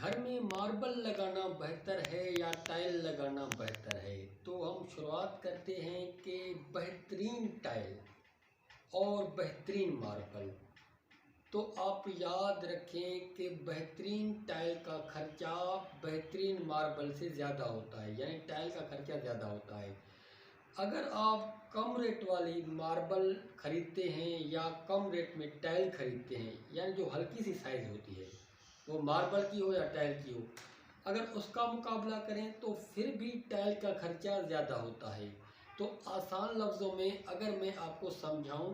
घर में मार्बल लगाना बेहतर है या टाइल लगाना बेहतर है। तो हम शुरुआत करते हैं कि बेहतरीन टाइल और बेहतरीन मार्बल। तो आप याद रखें कि बेहतरीन टाइल का खर्चा बेहतरीन मार्बल से ज़्यादा होता है, यानी टाइल का खर्चा ज़्यादा होता है। अगर आप कम रेट वाली मार्बल ख़रीदते हैं या कम रेट में टाइल ख़रीदते हैं, यानी जो हल्की सी साइज़ होती है, वो मार्बल की हो या टाइल की हो, अगर उसका मुकाबला करें तो फिर भी टाइल का खर्चा ज़्यादा होता है। तो आसान लफ्ज़ों में अगर मैं आपको समझाऊं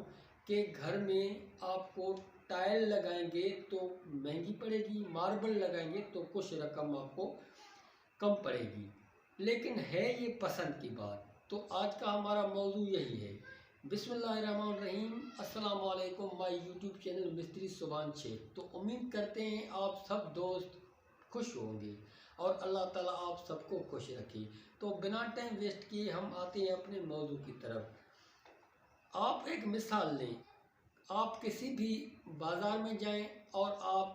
कि घर में आपको टाइल लगाएंगे तो महंगी पड़ेगी, मार्बल लगाएंगे तो कुछ रकम आपको कम पड़ेगी, लेकिन है ये पसंद की बात। तो आज का हमारा मौजू यही है। बिस्मिल्लाहिर्रहमानिर्रहीम, अस्सलाम वालेकुम। माय यूट्यूब चैनल मिस्त्री सुभान शेख। तो उम्मीद करते हैं आप सब दोस्त खुश होंगे और अल्लाह ताला आप सबको खुश रखे। तो बिना टाइम वेस्ट किए हम आते हैं अपने मौजू की तरफ। आप एक मिसाल लें, आप किसी भी बाज़ार में जाएं और आप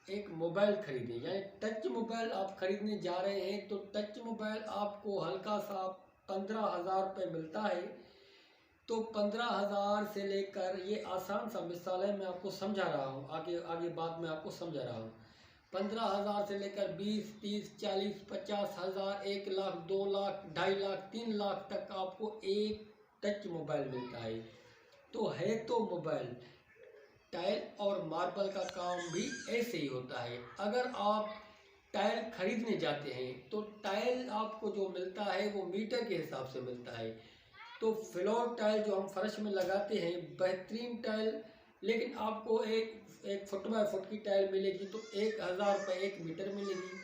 एक मोबाइल खरीदें, यानी टच मोबाइल आप ख़रीदने जा रहे हैं, तो टच मोबाइल आपको हल्का सा 15,000 रुपये मिलता है। तो 15,000 से लेकर, ये आसान सा मिसाल है, मैं आपको समझा रहा हूँ, आगे आगे बात मैं आपको समझा रहा हूँ। 15,000 से लेकर 20, 30, 40, 50,000, 1 लाख, 2 लाख, 2.5 लाख, 3 लाख तक आपको एक टच मोबाइल मिलता है। तो है तो मोबाइल, टाइल और मार्बल का काम भी ऐसे ही होता है। अगर आप टाइल खरीदने जाते हैं तो टाइल आपको जो मिलता है वो मीटर के हिसाब से मिलता है। तो फ्लोर टाइल जो हम फर्श में लगाते हैं, बेहतरीन टाइल, लेकिन आपको एक फुट बाय फुट की टाइल मिलेगी तो 1,000 रुपये 1 मीटर मिलेगी।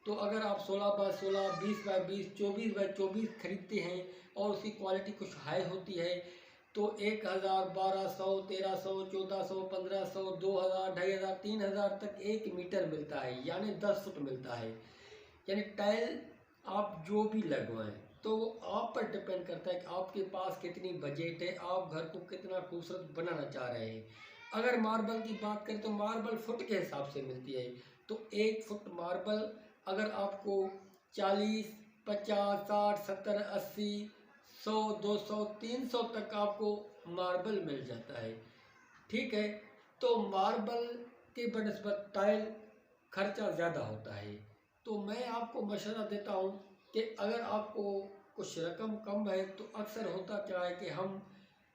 तो अगर आप 16 बाय 16, 20 बाय 20, 24 बाय 24 खरीदते हैं और उसकी क्वालिटी कुछ हाई होती है तो 1,000, 1,200, 1,300, 1,400, 1,500, 2,000, 2,500, 3,000 तक 1 मीटर मिलता है, यानी 10 फुट मिलता है। यानी टाइल आप जो भी लगवाएं तो वो आप पर डिपेंड करता है कि आपके पास कितनी बजट है, आप घर को कितना खूबसूरत बनाना चाह रहे हैं। अगर मार्बल की बात करें तो मार्बल फुट के हिसाब से मिलती है। तो 1 फुट मार्बल अगर आपको 40, 50, 60, 70, 80, 100, 200, 300 तक आपको मार्बल मिल जाता है। ठीक है, तो मार्बल के बनस्बत टाइल खर्चा ज़्यादा होता है। तो मैं आपको मशवरा देता हूँ कि अगर आपको कुछ रकम कम है तो अक्सर होता क्या है कि हम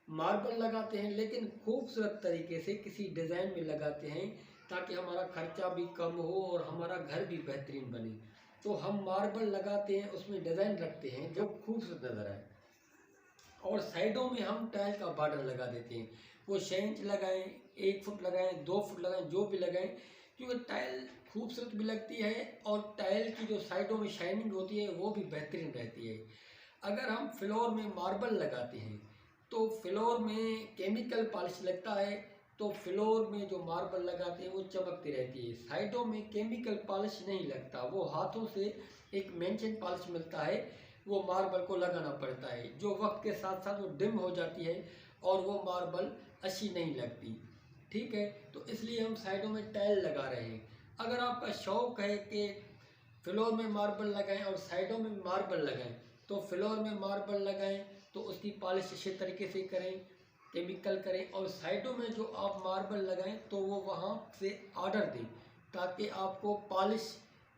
मार्बल लगाते हैं, लेकिन खूबसूरत तरीके से किसी डिज़ाइन में लगाते हैं ताकि हमारा खर्चा भी कम हो और हमारा घर भी बेहतरीन बने। तो हम मार्बल लगाते हैं, उसमें डिज़ाइन रखते हैं जो खूबसूरत नज़र आए, और साइडों में हम टाइल का बॉर्डर लगा देते हैं। वो 6 इंच लगाएं, 1 फुट लगाएं, 2 फुट लगाएं, जो भी लगाएं, क्योंकि टाइल खूबसूरत भी लगती है और टाइल की जो साइडों में शाइनिंग होती है वो भी बेहतरीन रहती है। अगर हम फ्लोर में मार्बल लगाते हैं तो फ्लोर में केमिकल पॉलिश लगता है, तो फ्लोर में जो मार्बल लगाते हैं वो चमकती रहती है। साइडों में केमिकल पॉलिश नहीं लगता, वो हाथों से एक मेंशन पॉलिश मिलता है, वो मार्बल को लगाना पड़ता है, जो वक्त के साथ साथ वो डिम हो जाती है और वो मार्बल अच्छी नहीं लगती। ठीक है, तो इसलिए हम साइडों में टाइल लगा रहे हैं। अगर आपका शौक़ है कि फ्लोर में मार्बल लगाएं और साइडों में मार्बल लगाएं, तो फ्लोर में मार्बल लगाएं तो उसकी पॉलिश अच्छे तरीके से करें, केमिकल करें, और साइडों में जो आप मार्बल लगाएं तो वो वहाँ से ऑर्डर दें ताकि आपको पॉलिश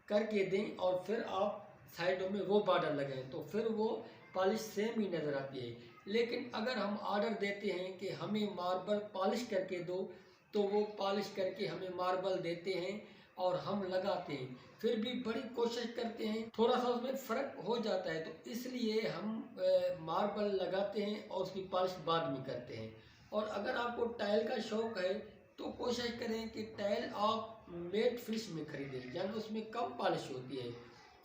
करके दें और फिर आप साइडों में वो बॉर्डर लगाएं, तो फिर वो पॉलिश सेम ही नज़र आती है। लेकिन अगर हम ऑर्डर देते हैं कि हमें मार्बल पॉलिश करके दो, तो वो पॉलिश करके हमें मार्बल देते हैं और हम लगाते हैं, फिर भी बड़ी कोशिश करते हैं, थोड़ा सा उसमें फ़र्क हो जाता है, तो इसलिए हम मार्बल लगाते हैं और उसकी पॉलिश बाद में करते हैं। और अगर आपको टाइल का शौक़ है तो कोशिश करें कि टाइल आप मेट फिनिश में खरीदें, यानी उसमें कम पॉलिश होती है,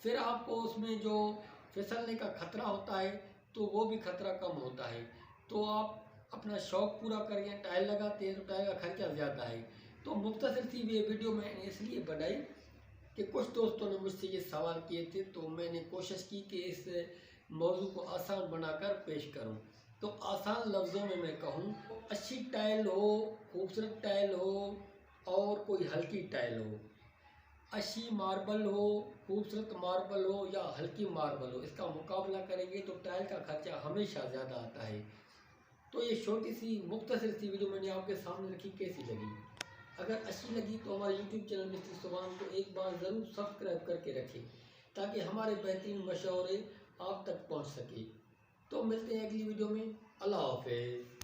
फिर आपको उसमें जो फिसलने का ख़तरा होता है तो वो भी ख़तरा कम होता है। तो आप अपना शौक़ पूरा करें, टाइल लगाते हैं तो टाइल का खर्चा ज़्यादा है। तो मुख्तसर सी ये वीडियो मैंने इसलिए बनाई कि कुछ दोस्तों ने मुझसे ये सवाल किए थे, तो मैंने कोशिश की कि इस मौजू को आसान बनाकर पेश करूं। तो आसान लफ्ज़ों में मैं कहूं, अच्छी टाइल हो, खूबसूरत टाइल हो और कोई हल्की टाइल हो, अच्छी मार्बल हो, खूबसूरत मार्बल हो या हल्की मार्बल हो, इसका मुकाबला करेंगे तो टाइल का खर्चा हमेशा ज़्यादा आता है। तो ये छोटी सी मुख्तसर सी वीडियो मैंने आपके सामने रखी, कैसी लगी? अगर अच्छी लगी तो हमारे YouTube चैनल मिस्त्री सुभान को एक बार ज़रूर सब्सक्राइब करके रखें, ताकि हमारे बेहतरीन मशवरे आप तक पहुंच सके। तो मिलते हैं अगली वीडियो में। अल्लाह हाफ़िज़।